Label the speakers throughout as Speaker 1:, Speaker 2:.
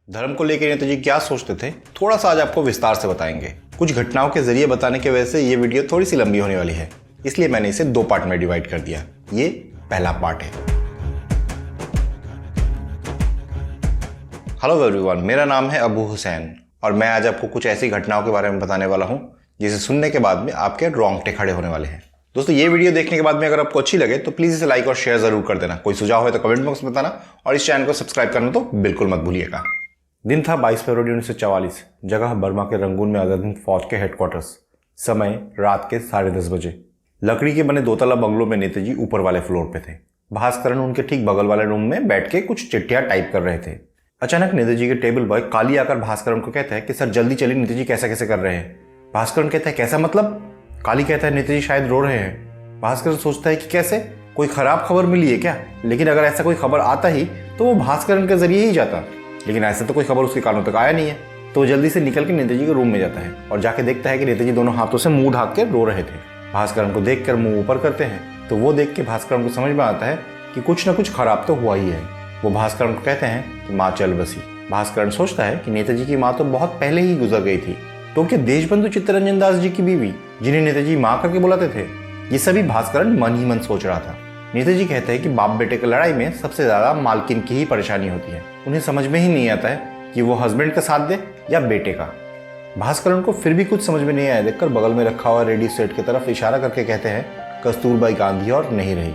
Speaker 1: धर्म को लेकर नेताजी क्या सोचते थे, थोड़ा सा आज आपको विस्तार से बताएंगे। कुछ घटनाओं के जरिए बताने की वजह से ये वीडियो थोड़ी सी लंबी होने वाली है, इसलिए मैंने इसे 2 पार्ट में डिवाइड कर दिया। ये पहला पार्ट है। हेलो एवरीवन, मेरा नाम है अबू हुसैन और मैं आज आपको कुछ ऐसी घटनाओं के बारे में बताने वाला हूं जिसे सुनने के बाद में आपके रोंगटे खड़े होने वाले हैं। दोस्तों, ये वीडियो देखने के बाद में अगर आपको अच्छी लगे तो प्लीज इसे लाइक और शेयर जरूर कर देना। कोई सुझाव है तो कमेंट बॉक्स में बताना और इस चैनल को सब्सक्राइब करना तो बिल्कुल मत भूलिएगा। दिन था 22 फरवरी 1944, जगह बर्मा के रंगून में आजाद हिंद फौज के हेडक्वार्टर्स। समय रात के 10:30 बजे। लकड़ी के बने 2 तला बंगलों में नेताजी ऊपर वाले फ्लोर पे थे। भास्करन उनके ठीक बगल वाले रूम में बैठ के कुछ चिट्ठियां टाइप कर रहे थे। अचानक नेताजी के टेबल बॉय काली आकर भास्करन को कहता है कि सर जल्दी चलिए, नेताजी कैसे कैसे कर रहे हैं। भास्करन कहता है कैसा मतलब? काली कहता है नेताजी शायद रो रहे हैं। भास्करन सोचता है कि कैसे, कोई खराब खबर मिली है क्या? लेकिन अगर ऐसा कोई खबर आता ही तो वो भास्करन के जरिए ही जाता, लेकिन ऐसा तो कोई खबर उसके कानों तक आया नहीं है। तो वो जल्दी से निकल के नेताजी के रूम में जाता है और जाके देखता है कि नेताजी दोनों हाथों से मुंह ढाक के रो रहे थे। भास्करन को देखकर मुंह ऊपर करते हैं तो वो देख के भास्करन को समझ में आता है कि कुछ ना कुछ खराब तो हुआ ही है। वो भास्करन को कहते हैं कि माँ चल बसी। भास्करन सोचता है कि नेताजी की माँ तो बहुत पहले ही गुजर गई थी, तो क्या देशबंधु चित्तरंजन दास जी की बीवी, जिन्हें नेताजी माँ करके बुलाते थे? ये सभी भास्करन मन ही मन सोच रहा था। नेताजी कहते हैं कि बाप बेटे की लड़ाई में सबसे ज्यादा मालकिन की ही परेशानी होती है। उन्हें समझ में ही नहीं आता है कि वो हस्बैंड का साथ दे या बेटे का। भास्करन को फिर भी कुछ समझ में नहीं आया देखकर बगल में रखा हुआ रेडियो सेट की तरफ इशारा करके कहते हैं कस्तूरबाई गांधी और नहीं रही,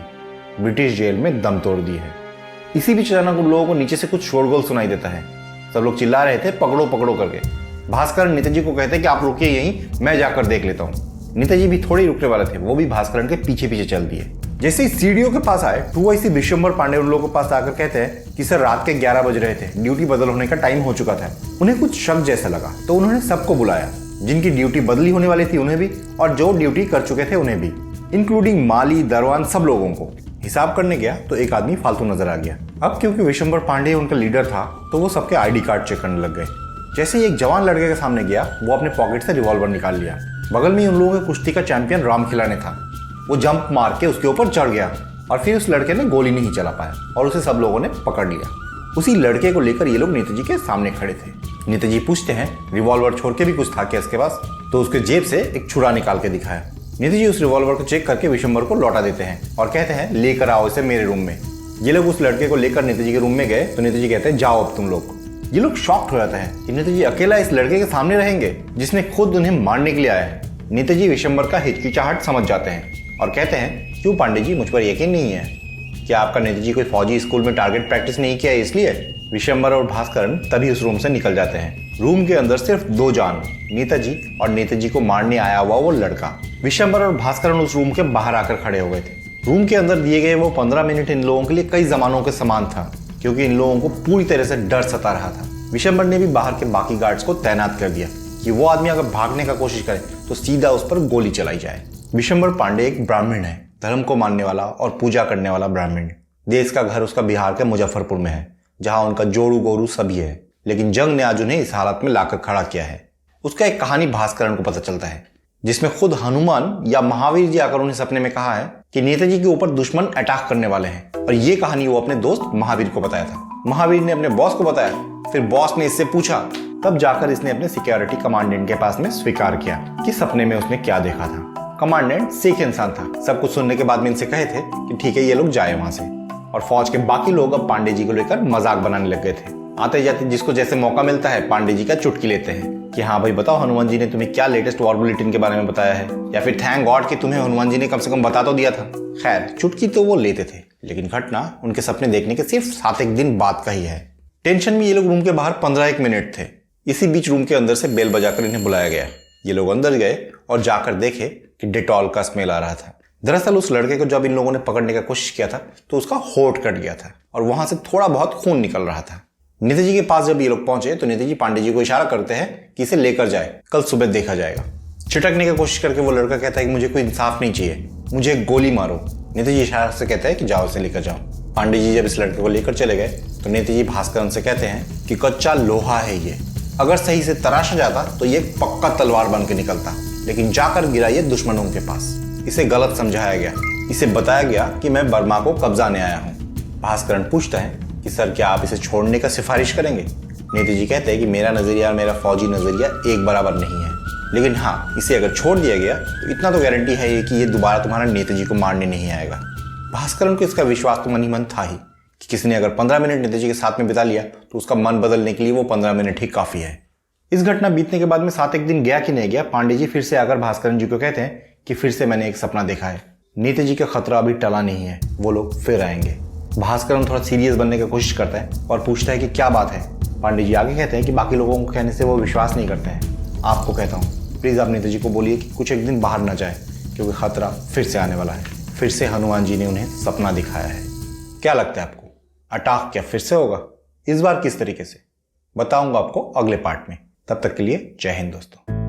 Speaker 1: ब्रिटिश जेल में दम तोड़ दी है। इसी बीच अचानक उन लोगों को नीचे से कुछ शोरगोल सुनाई देता है। सब लोग चिल्ला रहे थे पकड़ो पकड़ो करके। भास्करन नेताजी को कहते हैं कि आप रुकिए यहीं, मैं जाकर देख लेता हूँ। नेताजी भी थोड़े रुकने वाले थे, वो भी भास्करन के पीछे पीछे चल दिए। जैसे ही सीढ़ियों के पास आए 2IC विशंबर पांडे उन लोगों के पास आकर कहते हैं कि सर रात के 11 बज रहे थे, ड्यूटी बदल होने का टाइम हो चुका था। उन्हें कुछ शक जैसा लगा तो उन्होंने सबको बुलाया, जिनकी ड्यूटी बदली होने वाली थी उन्हें भी, और जो ड्यूटी कर चुके थे उन्हें भी, इंक्लूडिंग माली दरवान सब लोगों को। हिसाब करने गया तो एक आदमी फालतू नजर आ गया। अब क्योंकि विशंबर पांडे उनका लीडर था तो वो सबके ID कार्ड चेक करने लग गए। जैसे ही एक जवान लड़के के सामने गया, वो अपने पॉकेट से रिवॉल्वर निकाल लिया। बगल में उन लोगों के कुश्ती का चैंपियन राम खिलाने था। वो जंप मार के उसके ऊपर चढ़ गया और फिर उस लड़के ने गोली नहीं चला पाया और उसे सब लोगों ने पकड़ लिया। उसी लड़के को लेकर ये लोग नेताजी के सामने खड़े थे। नेताजी पूछते हैं रिवॉल्वर छोड़ के भी कुछ था क्या इसके पास? तो उसके जेब से एक छुरा निकाल के दिखाया। नेताजी उस रिवॉल्वर को चेक करके विशंबर को लौटा देते हैं और कहते हैं लेकर आओ इसे मेरे रूम में। ये लोग उस लड़के को लेकर नेताजी के रूम में गए तो नेताजी कहते हैं जाओ अब तुम लोग। ये लोग शॉक्ड हो जाते हैं कि नेताजी अकेला इस लड़के के सामने रहेंगे जिसने खुद उन्हें मारने के लिए आया है। नेताजी विशंबर का हिचकिचाहट समझ जाते हैं और कहते हैं क्यों पांडे जी, मुझ पर यकीन नहीं है? क्या आपका नेताजी कोई फौजी स्कूल में टारगेट प्रैक्टिस नहीं किया है इसलिए? विशंबर और भास्करन तभी उस रूम से निकल जाते हैं। रूम के अंदर सिर्फ 2 जान, नेताजी और नेताजी को मारने आया हुआ वो लड़का। विशंबर और भास्करन उस रूम के बाहर आकर खड़े हो गए थे। रूम के अंदर दिए गए वो 15 मिनट इन लोगों के लिए कई जमानों के समान था, क्योंकि इन लोगों को पूरी तरह से डर सता रहा था। विशंबर ने भी बाहर के बाकी गार्ड्स को तैनात कर दिया कि वो आदमी अगर भागने का कोशिश करे तो सीधा उस पर गोली चलाई जाए। विशंबर पांडे एक ब्राह्मण है, धर्म को मानने वाला और पूजा करने वाला ब्राह्मण। देश का घर उसका बिहार के मुजफ्फरपुर में है, जहां उनका जोड़ू गोरू सभी है, लेकिन जंग ने आज उन्हें इस हालत में लाकर खड़ा किया है। उसका एक कहानी भास्करन को पता चलता है, जिसमें खुद हनुमान या महावीर जी आकर उन्हें सपने में कहा है कि नेताजी के ऊपर दुश्मन अटैक करने वाले हैं, और ये कहानी वो अपने दोस्त महावीर को बताया था। महावीर ने अपने बॉस को बताया, फिर बॉस ने इससे पूछा, तब जाकर इसने अपने सिक्योरिटी कमांडेंट के पास में स्वीकार किया कि सपने में उसने क्या देखा था। कमांडेंट सिख इंसान था। सब कुछ सुनने के बाद में इनसे कहे थे कि ठीक है ये लोग जाए वहां से, और फौज के बाकी लोग अब पांडे जी को लेकर मजाक बनाने लग गए थे। आते जाते जिसको जैसे मौका मिलता है पांडे जी का चुटकी लेते हैं कि हाँ भाई बताओ हनुमान जी ने तुम्हें क्या लेटेस्ट वॉर बुलेटिन के बारे में बताया है, या फिर थैंक गॉड कि तुम्हें हनुमान जी ने कम से कम बता तो दिया था। खैर चुटकी तो वो लेते थे, लेकिन घटना उनके सपने देखने के सिर्फ 7 दिन बाद का ही है। टेंशन में ये लोग रूम के बाहर 15 मिनट थे। इसी बीच रूम के अंदर से बेल बजाकर इन्हें बुलाया गया। ये लोग अंदर गए और जाकर देखे कि डेटॉल का स्मेल आ रहा था। दरअसल उस लड़के को जब इन लोगों ने पकड़ने का कोशिश किया था तो उसका होठ कट गया था और वहां से थोड़ा बहुत खून निकल रहा था। नेताजी के पास जब ये लोग पहुंचे तो नेताजी पांडे जी को इशारा करते हैं कि इसे लेकर जाए, कल सुबह देखा जाएगा। छिटकने की कोशिश करके वो लड़का कहता है कि मुझे कोई इंसाफ नहीं चाहिए, मुझे गोली मारो। नेताजी इशारा से कहते हैं कि जाओ इसे लेकर जाओ। पांडे जी जब इस लड़के को लेकर चले गए तो नेताजी भास्करन से कहते हैं कि कच्चा लोहा है ये, अगर सही से तराशा जाता तो ये पक्का तलवार बन के निकलता, लेकिन जाकर गिरा ये दुश्मनों के पास। इसे गलत समझाया गया। इसे बताया गया कि मैं बर्मा को कब्जाने आया हूँ। भास्करन पूछता है कि सर क्या आप इसे छोड़ने का सिफारिश करेंगे? नीति जी कहते हैं कि मेरा नजरिया और मेरा फौजी नजरिया एक बराबर नहीं है, लेकिन हाँ, इसे अगर छोड़ दिया गया तो इतना तो गारंटी है कि ये दोबारा तुम्हारा नीति जी को मारने नहीं आएगा। भास्करन को इसका विश्वास तो मन ही मन था ही कि किसी ने अगर 15 मिनट नीति जी के साथ में बिता लिया तो उसका मन बदलने के लिए वो 15 मिनट ही काफी है। इस घटना बीतने के बाद में 7 दिन गया कि नहीं गया, पांडे जी फिर से आकर भास्करन जी को कहते हैं कि फिर से मैंने एक सपना देखा है, नीति जी का खतरा अभी टला नहीं है, वो लोग फिर आएंगे। भास्करन थोड़ा सीरियस बनने की कोशिश करता है और पूछता है कि क्या बात है। पांडे जी आगे कहते हैं कि बाकी लोगों को कहने से वो विश्वास नहीं करते हैं, आपको कहता हूँ प्लीज आप नीति जी को बोलिए कि कुछ एक दिन बाहर ना जाए, क्योंकि खतरा फिर से आने वाला है। फिर से हनुमान जी ने उन्हें सपना दिखाया है। क्या लगता है आपको, अटैक क्या फिर से होगा? इस बार किस तरीके से, बताऊंगा आपको अगले पार्ट में। तब तक के लिए जय हिंद दोस्तों।